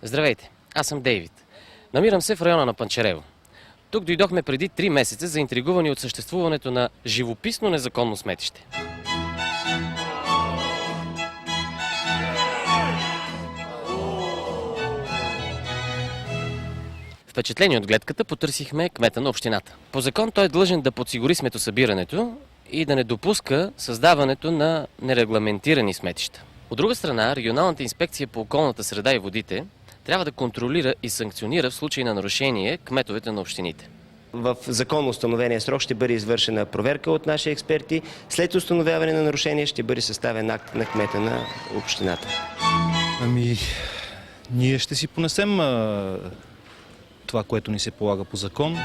Здравейте, аз съм Дейвид. Намирам се в района на Панчарево. Тук дойдохме преди 3 месеца, заинтригувани от съществуването на живописно незаконно сметище. Впечатлени от гледката потърсихме кмета на общината. По закон той е длъжен да подсигури сметосъбирането и да не допуска създаването на нерегламентирани сметища. От друга страна, регионалната инспекция по околната среда и водите трябва да контролира и санкционира в случай на нарушение кметовете на общините. В законно установения срок ще бъде извършена проверка от наши експерти. След установяване на нарушение ще бъде съставен акт на кмета на общината. Ние ще си понесем това, което ни се полага по закон.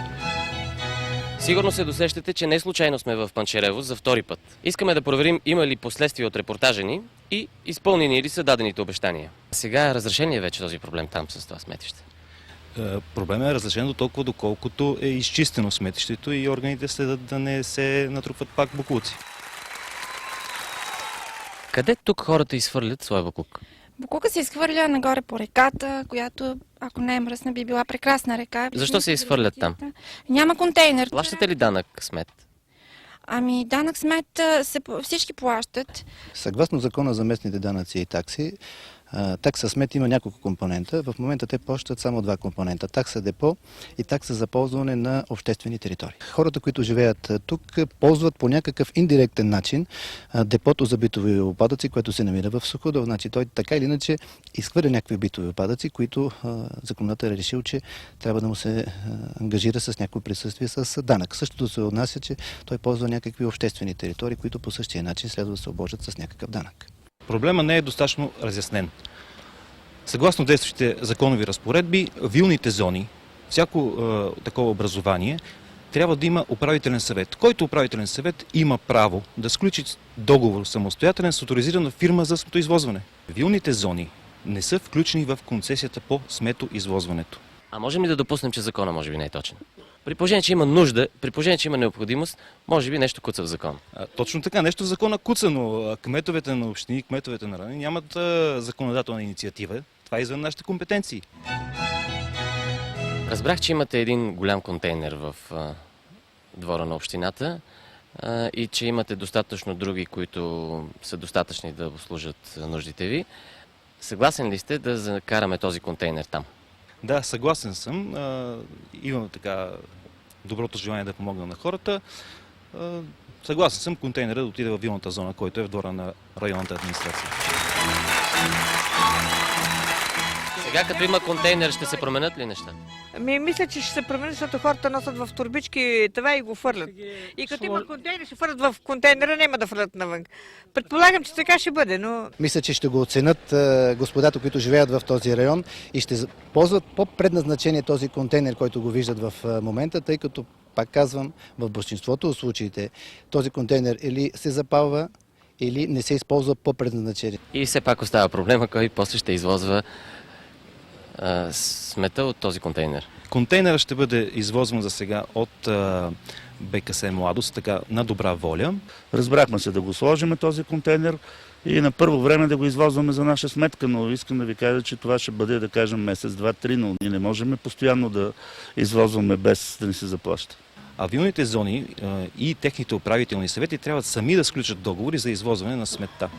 Сигурно се досещате, че не случайно сме в Панчарево за втори път. Искаме да проверим има ли последствия от репортажа ни и изпълнени ли са дадените обещания. Сега разрешен ли е вече този проблем там с това сметище? Проблемът е разрешен до толкова, доколкото е изчистено сметището и органите следят да не се натрупват пак боклуци. Къде тук хората изхвърлят своя боклук? Боклука се изхвърля нагоре по реката, която, ако не е мръсна, би била прекрасна река. Защо се изхвърлят там? Няма контейнер. Плащате ли данък смет? Данък смет всички плащат. Съгласно закона за местните данъци и такси, такса смет има няколко компонента. В момента те плащат само два компонента. Такса депо и такса за ползване на обществени територии. Хората, които живеят тук, ползват по някакъв индиректен начин депото за битови отпадъци, което се намира в Суходол. Значи той така или иначе изхвърля някакви битови отпадъци, които законодателят е решил, че трябва да му се ангажира с някакво присъствие с данък. Същото се отнася, че той ползва някакви обществени територии, които по същия начин следва да се обложат с някакъв данък. Проблема не е достатъчно разяснен. Съгласно действащите законови разпоредби, вилните зони, всяко такова образование, трябва да има управителен съвет. Който управителен съвет има право да сключи договор самостоятелен с оторизирана фирма за сметоизвозване. Вилните зони не са включени в концесията по сметоизвозването. А можем ли да допуснем, че закона може би не е точен? При положение, че има нужда, при положение, че има необходимост, може би нещо куца в закон. Точно така, нещо в закона куца, но кметовете на общини, кметовете на райони нямат законодателна инициатива. Това е извън нашите компетенции. Разбрах, че имате един голям контейнер в двора на общината и че имате достатъчно други, които са достатъчни да обслужат нуждите ви. Съгласен ли сте да закараме този контейнер там? Да, съгласен съм. Имам така доброто желание да помогна на хората. Съгласен съм контейнера да отиде в вилната зона, който е в двора на районната администрация. Сега като има контейнер, ще се променят ли нещата? Мисля, че ще се промени, защото хората носят в турбички това и го фърлят. И като има контейнер, ще фърлят в контейнера, няма да фърлят навън. Предполагам, че така ще бъде, но... Мисля, че ще го оценят господата, които живеят в този район и ще ползват по предназначение този контейнер, който го виждат в момента, тъй като, пак казвам, в большинството от случаите този контейнер или се запалва, или не се използва по предназначение. И все пак остава проблема, кой после ще извозва смета от този контейнер. Контейнерът ще бъде извозван за сега от БКС Младост, така на добра воля. Разбрахме се да го сложим този контейнер и на първо време да го извозваме за наша сметка, но искам да ви кажа, че това ще бъде, да кажем, месец, два, три, но ние не можем постоянно да извозваме без да ни се заплаща. А вилните зони и техните управителни съвети трябва сами да сключат договори за извозване на сметта.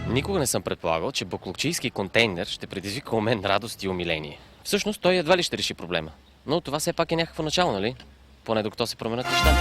Никога не съм предполагал, че боклукчийски контейнер ще предизвика у мен радост и умиление. Всъщност той едва ли ще реши проблема. Но това все пак е някакво начало, нали? Поне докато се променят нещата.